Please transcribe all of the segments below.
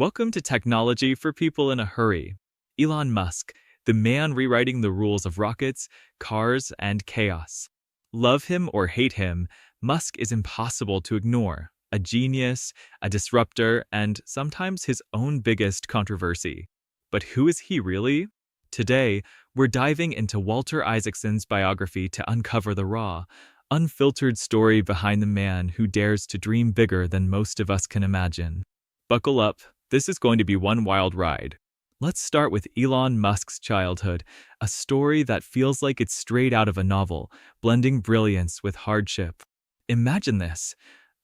Welcome to Technology for People in a Hurry. Elon Musk, the man rewriting the rules of rockets, cars, and chaos. Love him or hate him, Musk is impossible to ignore. A genius, a disruptor, and sometimes his own biggest controversy. But who is he really? Today, we're diving into Walter Isaacson's biography to uncover the raw, unfiltered story behind the man who dares to dream bigger than most of us can imagine. Buckle up, this is going to be one wild ride. Let's start with Elon Musk's childhood, a story that feels like it's straight out of a novel, blending brilliance with hardship. Imagine this,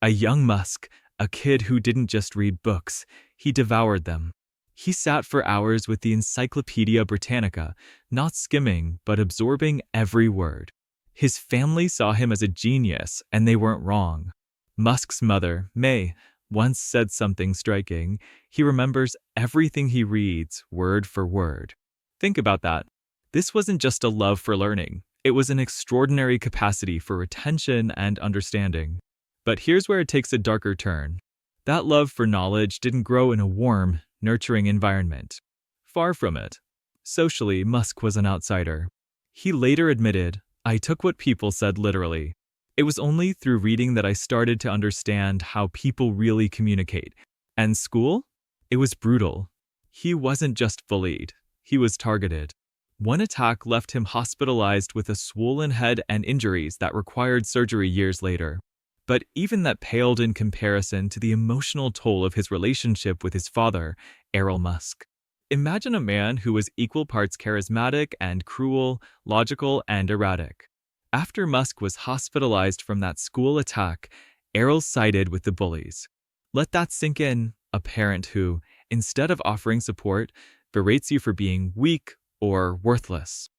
a young Musk, a kid who didn't just read books, he devoured them. He sat for hours with the Encyclopedia Britannica, not skimming, but absorbing every word. His family saw him as a genius, and they weren't wrong. Musk's mother, May, once said something striking. He remembers everything he reads, word for word. Think about that. This wasn't just a love for learning. It was an extraordinary capacity for retention and understanding. But here's where it takes a darker turn. That love for knowledge didn't grow in a warm, nurturing environment. Far from it. Socially, Musk was an outsider. He later admitted, "I took what people said literally. It was only through reading that I started to understand how people really communicate. And school? It was brutal. He wasn't just bullied. He was targeted. One attack left him hospitalized with a swollen head and injuries that required surgery years later. But even that paled in comparison to the emotional toll of his relationship with his father, Elon Musk. Imagine a man who was equal parts charismatic and cruel, logical and erratic. After Musk was hospitalized from that school attack, Errol sided with the bullies. Let that sink in, a parent who, instead of offering support, berates you for being weak or worthless.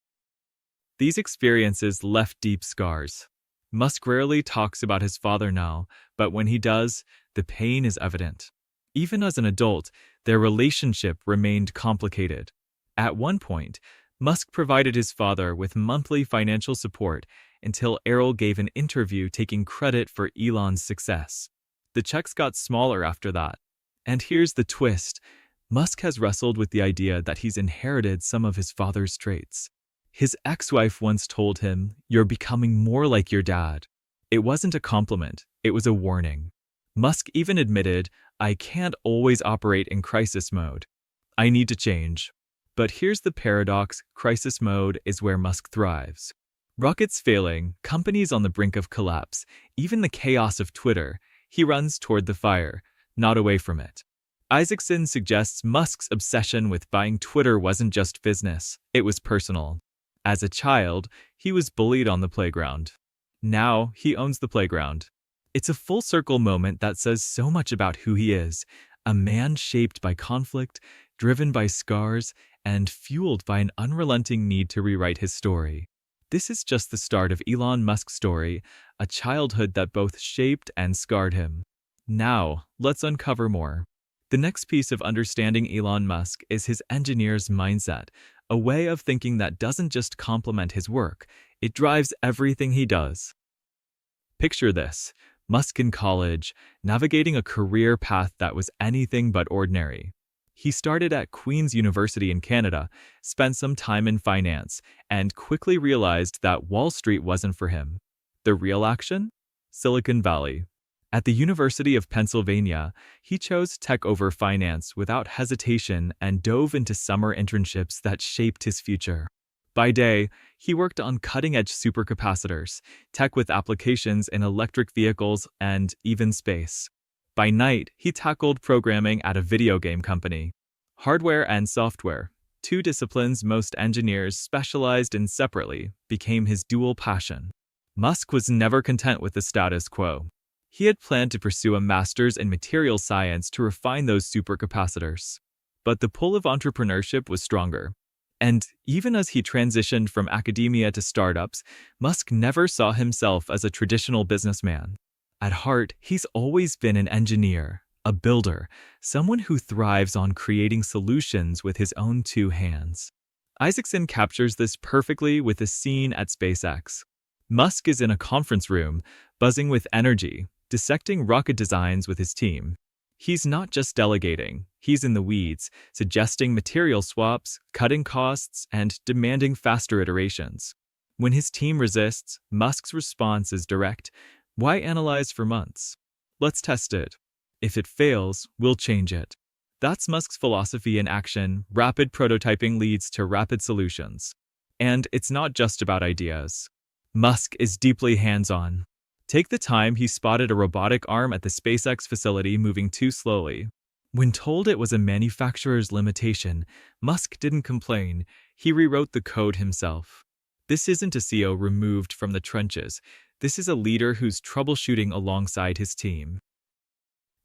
These experiences left deep scars. Musk rarely talks about his father now, but when he does, the pain is evident. Even as an adult, their relationship remained complicated. At one point, Musk provided his father with monthly financial support until Errol gave an interview taking credit for Elon's success. The checks got smaller after that. And here's the twist. Musk has wrestled with the idea that he's inherited some of his father's traits. His ex-wife once told him, "You're becoming more like your dad." It wasn't a compliment, it was a warning. Musk even admitted, "I can't always operate in crisis mode. I need to change." But here's the paradox, crisis mode is where Musk thrives. Rockets failing, companies on the brink of collapse, even the chaos of Twitter, he runs toward the fire, not away from it. Isaacson suggests Musk's obsession with buying Twitter wasn't just business, it was personal. As a child, he was bullied on the playground. Now, he owns the playground. It's a full-circle moment that says so much about who he is, a man shaped by conflict, driven by scars, and fueled by an unrelenting need to rewrite his story. This is just the start of Elon Musk's story, a childhood that both shaped and scarred him. Now, let's uncover more. The next piece of understanding Elon Musk is his engineer's mindset, a way of thinking that doesn't just complement his work, it drives everything he does. Picture this, Musk in college, navigating a career path that was anything but ordinary. He started at Queen's University in Canada, spent some time in finance, and quickly realized that Wall Street wasn't for him. The real action? Silicon Valley. At the University of Pennsylvania, he chose tech over finance without hesitation and dove into summer internships that shaped his future. By day, he worked on cutting-edge supercapacitors, tech with applications in electric vehicles and even space. By night, he tackled programming at a video game company. Hardware and software, two disciplines most engineers specialized in separately, became his dual passion. Musk was never content with the status quo. He had planned to pursue a master's in materials science to refine those supercapacitors. But the pull of entrepreneurship was stronger. And even as he transitioned from academia to startups, Musk never saw himself as a traditional businessman. At heart, he's always been an engineer, a builder, someone who thrives on creating solutions with his own two hands. Isaacson captures this perfectly with a scene at SpaceX. Musk is in a conference room, buzzing with energy, dissecting rocket designs with his team. He's not just delegating, he's in the weeds, suggesting material swaps, cutting costs, and demanding faster iterations. When his team resists, Musk's response is direct. Why analyze for months? Let's test it. If it fails, we'll change it. That's Musk's philosophy in action. Rapid prototyping leads to rapid solutions. And it's not just about ideas. Musk is deeply hands-on. Take the time he spotted a robotic arm at the SpaceX facility moving too slowly. When told it was a manufacturer's limitation, Musk didn't complain. He rewrote the code himself. This isn't a CEO removed from the trenches. This is a leader who's troubleshooting alongside his team.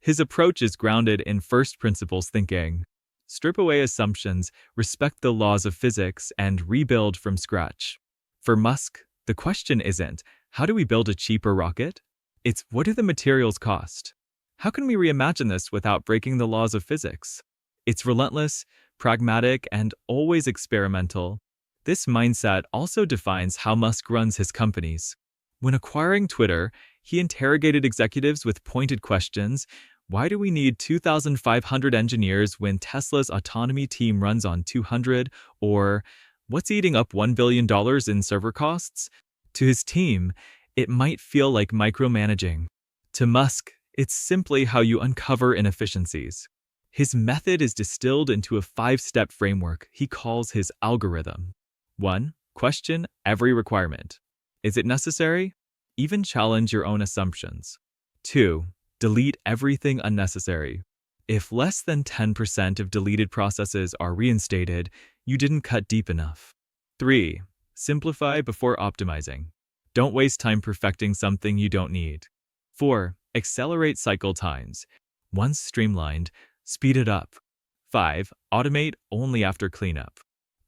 His approach is grounded in first principles thinking. Strip away assumptions, respect the laws of physics, and rebuild from scratch. For Musk, the question isn't, how do we build a cheaper rocket? It's, what do the materials cost? How can we reimagine this without breaking the laws of physics? It's relentless, pragmatic, and always experimental. This mindset also defines how Musk runs his companies. When acquiring Twitter, he interrogated executives with pointed questions. Why do we need 2,500 engineers when Tesla's autonomy team runs on 200? Or, what's eating up $1 billion in server costs? To his team, it might feel like micromanaging. To Musk, it's simply how you uncover inefficiencies. His method is distilled into a 5-step framework he calls his algorithm. 1. Question every requirement. Is it necessary? Even challenge your own assumptions. 2. Delete everything unnecessary. If less than 10% of deleted processes are reinstated, you didn't cut deep enough. 3. Simplify before optimizing. Don't waste time perfecting something you don't need. 4. Accelerate cycle times. Once streamlined, speed it up. 5. Automate only after cleanup.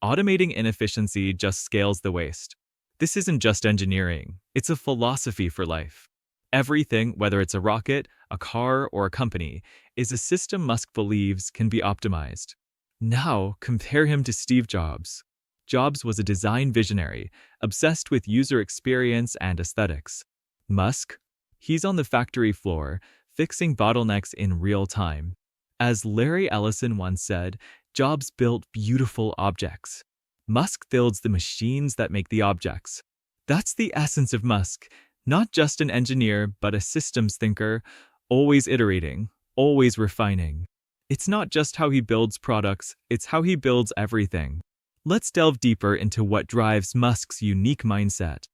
Automating inefficiency just scales the waste. This isn't just engineering, it's a philosophy for life. Everything, whether it's a rocket, a car, or a company, is a system Musk believes can be optimized. Now, compare him to Steve Jobs. Jobs was a design visionary, obsessed with user experience and aesthetics. Musk? He's on the factory floor, fixing bottlenecks in real time. As Larry Ellison once said, Jobs built beautiful objects. Musk builds the machines that make the objects. That's the essence of Musk, not just an engineer, but a systems thinker, always iterating, always refining. It's not just how he builds products, it's how he builds everything. Let's delve deeper into what drives Musk's unique mindset.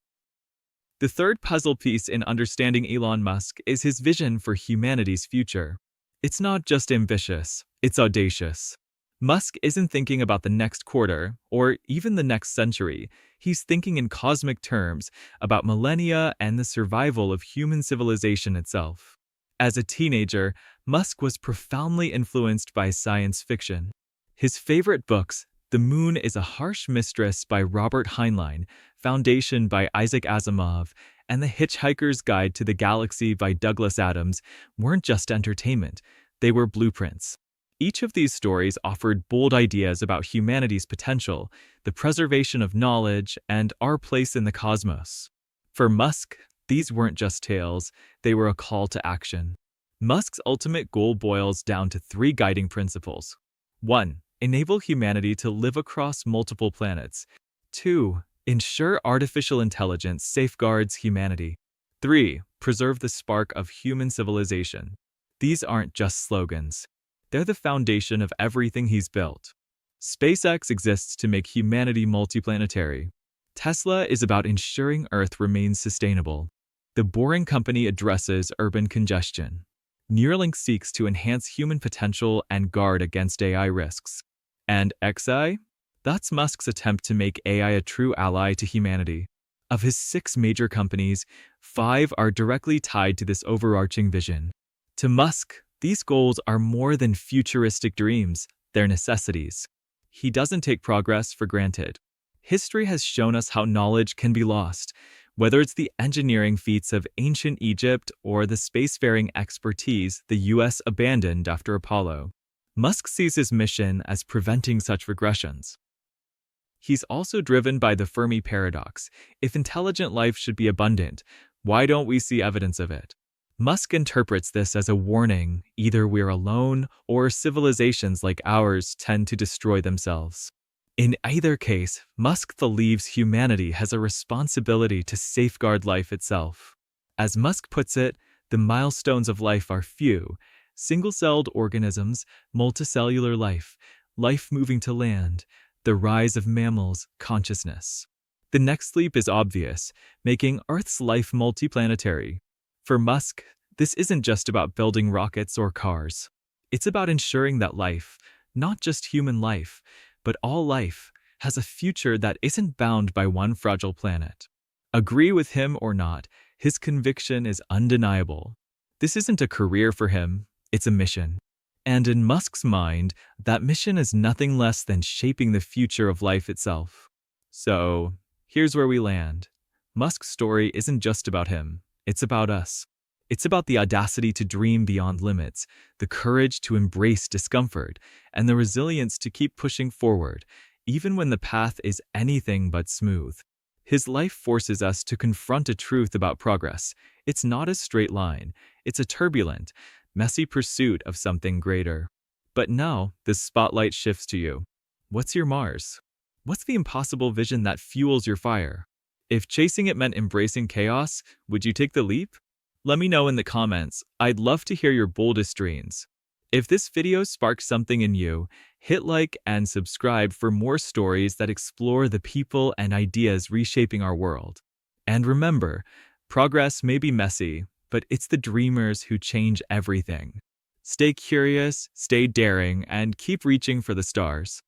The third puzzle piece in understanding Elon Musk is his vision for humanity's future. It's not just ambitious, it's audacious. Musk isn't thinking about the next quarter, or even the next century. He's thinking in cosmic terms about millennia and the survival of human civilization itself. As a teenager, Musk was profoundly influenced by science fiction. His favorite books, The Moon is a Harsh Mistress by Robert Heinlein, Foundation by Isaac Asimov, and The Hitchhiker's Guide to the Galaxy by Douglas Adams, weren't just entertainment, they were blueprints. Each of these stories offered bold ideas about humanity's potential, the preservation of knowledge, and our place in the cosmos. For Musk, these weren't just tales, they were a call to action. Musk's ultimate goal boils down to 3 guiding principles. 1. Enable humanity to live across multiple planets. 2. Ensure artificial intelligence safeguards humanity. 3. Preserve the spark of human civilization. These aren't just slogans. They're the foundation of everything he's built. SpaceX exists to make humanity multiplanetary. Tesla is about ensuring Earth remains sustainable. The Boring Company addresses urban congestion. Neuralink seeks to enhance human potential and guard against AI risks. And XI? That's Musk's attempt to make AI a true ally to humanity. Of his 6 major companies, 5 are directly tied to this overarching vision. To Musk, these goals are more than futuristic dreams, they're necessities. He doesn't take progress for granted. History has shown us how knowledge can be lost, whether it's the engineering feats of ancient Egypt or the spacefaring expertise the US abandoned after Apollo. Musk sees his mission as preventing such regressions. He's also driven by the Fermi paradox. If intelligent life should be abundant, why don't we see evidence of it? Musk interprets this as a warning: either we're alone or civilizations like ours tend to destroy themselves. In either case, Musk believes humanity has a responsibility to safeguard life itself. As Musk puts it, the milestones of life are few: single-celled organisms, multicellular life, life moving to land, the rise of mammals, consciousness. The next leap is obvious: making Earth's life multiplanetary. For Musk, this isn't just about building rockets or cars. It's about ensuring that life, not just human life, but all life, has a future that isn't bound by one fragile planet. Agree with him or not, his conviction is undeniable. This isn't a career for him, it's a mission. And in Musk's mind, that mission is nothing less than shaping the future of life itself. So, here's where we land. Musk's story isn't just about him, it's about us. It's about the audacity to dream beyond limits, the courage to embrace discomfort, and the resilience to keep pushing forward, even when the path is anything but smooth. His life forces us to confront a truth about progress. It's not a straight line, it's a turbulent, messy pursuit of something greater. But now, the spotlight shifts to you. What's your Mars? What's the impossible vision that fuels your fire? If chasing it meant embracing chaos, would you take the leap? Let me know in the comments. I'd love to hear your boldest dreams. If this video sparked something in you, hit like and subscribe for more stories that explore the people and ideas reshaping our world. And remember, progress may be messy, but it's the dreamers who change everything. Stay curious, stay daring, and keep reaching for the stars.